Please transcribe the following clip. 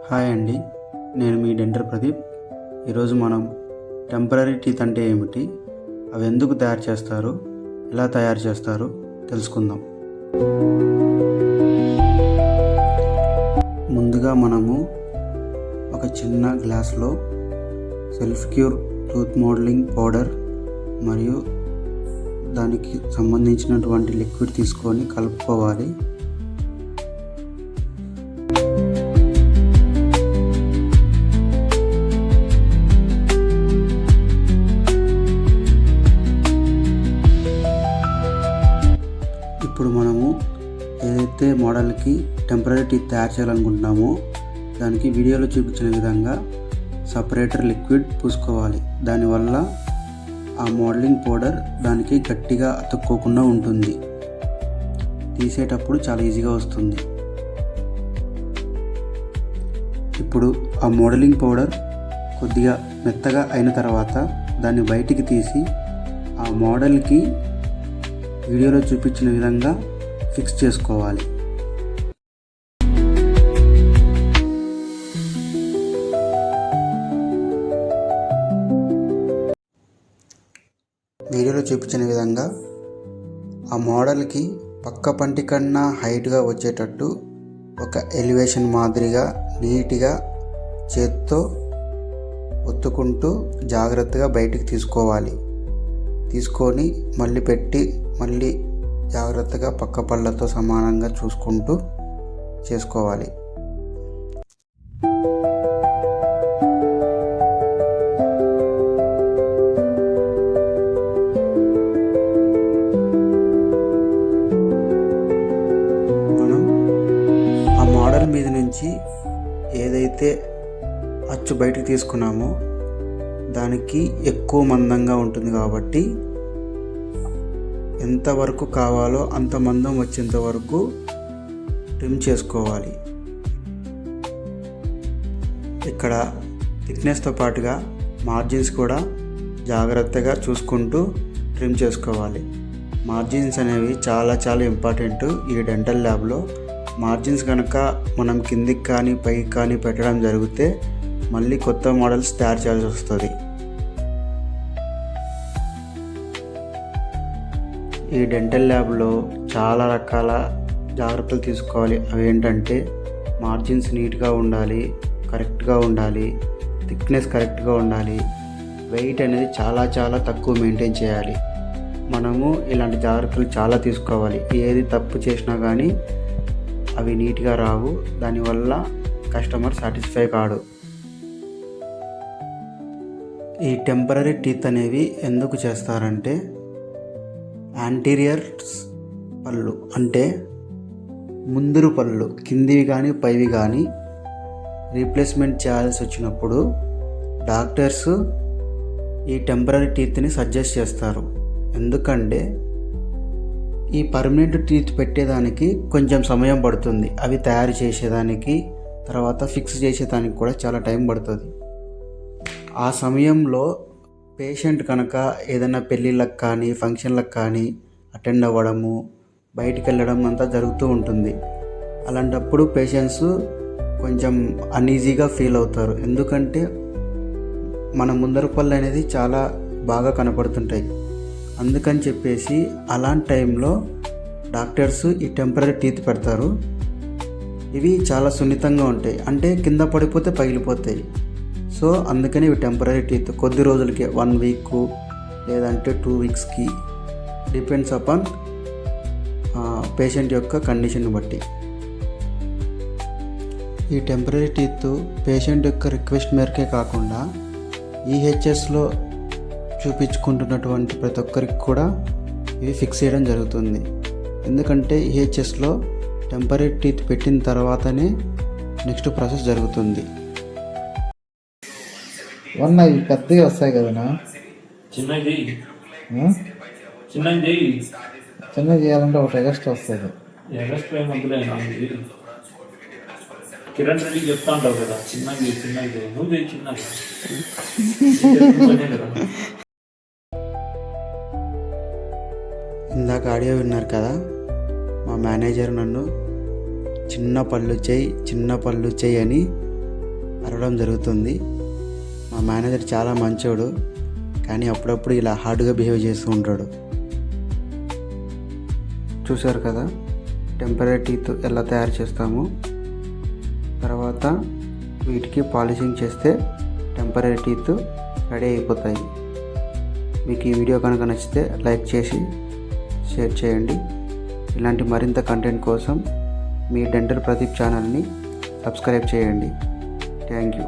Hi అండి, నేను మీ dental Pradeep. ఈరోజు మనం టెంపరీ టీత్ అంటే ఏమిటి, అవి ఎందుకు తయారు చేస్తారు, ఎలా తయారు చేస్తారు తెలుసుకుందాం. ముందుగా మనము ఒక చిన్న గ్లాస్లో self cure tooth modelling powder మరియు దానికి సంబంధించినటువంటి లిక్విడ్ తీసుకొని కలుపుకోవాలి. ఇప్పుడు మనము ఏదైతే మోడల్కి టెంపరీ టీత్ తయారు చేయాలనుకుంటున్నామో దానికి వీడియోలో చూపించిన విధంగా సపరేటర్ లిక్విడ్ పూసుకోవాలి. దానివల్ల ఆ మోడలింగ్ పౌడర్ దానికి గట్టిగా అతుక్కోకుండా ఉంటుంది. తీసేటప్పుడు చాలా ఈజీగా వస్తుంది. ఇప్పుడు ఆ మోడలింగ్ పౌడర్ కొద్దిగా మెత్తగా అయిన తర్వాత దాన్ని బయటికి తీసి ఆ మోడల్కి వీడియోలో చూపించిన విధంగా ఫిక్స్ చేసుకోవాలి. వీడియోలో చూపించిన విధంగా ఆ మోడల్కి పక్క పంటి కన్నా హైట్గా వచ్చేటట్టు ఒక ఎలివేషన్ మాదిరిగా నీట్గా చేత్తో ఒత్తుకుంటూ జాగ్రత్తగా బయటికి తీసుకొని మళ్ళీ పెట్టి మళ్ళీ జాగ్రత్తగా పక్క పళ్ళతో సమానంగా చూసుకుంటూ చేసుకోవాలి. మనం ఆ మోడల్ మీద నుంచి ఏదైతే అచ్చు బయటకు తీసుకున్నామో దానికి ఎక్కువ మందంగా ఉంటుంది కాబట్టి ఎంతవరకు కావాలో అంత మందం వచ్చేంత వరకు ట్రిమ్ చేసుకోవాలి. ఇక్కడ థిక్నెస్తో పాటుగా మార్జిన్స్ కూడా జాగ్రత్తగా చూసుకుంటూ ట్రిమ్ చేసుకోవాలి. మార్జిన్స్ అనేవి చాలా ఇంపార్టెంట్ ఈ డెంటల్ ల్యాబ్లో. మార్జిన్స్ కనుక మనం కిందికి కానీ పైకి కానీ పెట్టడం జరిగితే మళ్ళీ కొత్త మోడల్స్ తయారు చేయాల్సి వస్తుంది. ఈ డెంటల్ ల్యాబ్లో చాలా రకాల జాగ్రత్తలు తీసుకోవాలి. అవి ఏంటంటే మార్జిన్స్ నీట్గా ఉండాలి, కరెక్ట్గా ఉండాలి, థిక్నెస్ కరెక్ట్గా ఉండాలి, వెయిట్ అనేది చాలా తక్కువ మెయింటైన్ చేయాలి. మనము ఇలాంటి జాగ్రత్తలు చాలా తీసుకోవాలి. ఏది తప్పు చేసినా కానీ అవి నీట్గా రావు, దానివల్ల కస్టమర్ సాటిస్ఫై కాడు. ఈ టెంపరీ టీత్ అనేవి ఎందుకు చేస్తారంటే యాంటీరియర్ పళ్ళు అంటే ముందరు పళ్ళు కిందివి కానీ పైవి కానీ రీప్లేస్మెంట్ చేయాల్సి వచ్చినప్పుడు డాక్టర్స్ ఈ టెంపరీ టీత్ని సజెస్ట్ చేస్తారు. ఎందుకంటే ఈ పర్మనెంట్ టీత్ పెట్టేదానికి కొంచెం సమయం పడుతుంది. అవి తయారు చేసేదానికి తర్వాత ఫిక్స్ చేసేదానికి కూడా చాలా టైం పడుతుంది. ఆ సమయంలో పేషెంట్ కనుక ఏదైనా పెళ్ళిళ్ళకి కానీ ఫంక్షన్లకు కానీ అటెండ్ అవ్వడము, బయటికి వెళ్ళడం అంతా జరుగుతూ ఉంటుంది. అలాంటప్పుడు పేషెంట్స్ కొంచెం అన్ఈజీగా ఫీల్ అవుతారు. ఎందుకంటే మన ముందర పళ్ళు అనేది చాలా బాగా కనపడుతుంటాయి. అందుకని చెప్పేసి అలాంటి టైంలో డాక్టర్స్ ఈ టెంపరీ టీత్ పెడతారు. ఇవి చాలా సున్నితంగా ఉంటాయి, అంటే కింద పడిపోతే పగిలిపోతాయి. సో అందుకని ఇవి టెంపరీ టీత్ కొద్ది రోజులకే 1 వీక్ లేదంటే 2 వీక్స్కి డిపెండ్స్ అపాన్ పేషెంట్ యొక్క కండిషన్ బట్టి. ఈ టెంపరీ టీత్ పేషెంట్ యొక్క రిక్వెస్ట్ మేరకే కాకుండా ఈహెచ్ఎస్లో చూపించుకుంటున్నటువంటి ప్రతి ఒక్కరికి కూడా ఇవి ఫిక్స్ చేయడం జరుగుతుంది. ఎందుకంటే ఈహెచ్ఎస్లో టెంపరీ టీత్ పెట్టిన తర్వాతనే నెక్స్ట్ ప్రాసెస్ జరుగుతుంది. ఇవి పెద్దవి వస్తాయి కదనా? చిన్నది చేయాలంటే ఒకటి ఎగస్ట్ వస్తుంది. కిరణ్ రెడ్డి చెప్తా ఉంటావు కదా, చిన్నది నువ్వు చేయి చిన్నది. ఇందాక ఆడియో విన్నారు కదా, మా మేనేజర్ నన్ను చిన్న పళ్ళు చేయి అని అరవడం జరుగుతుంది. మా మేనేజర్ చాలా మంచోడు, కానీ అప్పుడప్పుడు ఇలా హార్డ్గా బిహేవ్ చేస్తూ ఉంటాడు. చూశారు కదా టెంపరీ టీత్ ఎలా తయారు చేస్తాము. తర్వాత వీటికి పాలిషింగ్ చేస్తే టెంపరీ టీత్ రెడీ అయిపోతాయి. మీకు ఈ వీడియో కనుక నచ్చితే లైక్ చేసి షేర్ చేయండి. ఇలాంటి మరింత కంటెంట్ కోసం మీ డెంటల్ ప్రదీప్ ఛానల్ని సబ్స్క్రైబ్ చేయండి. Thank you.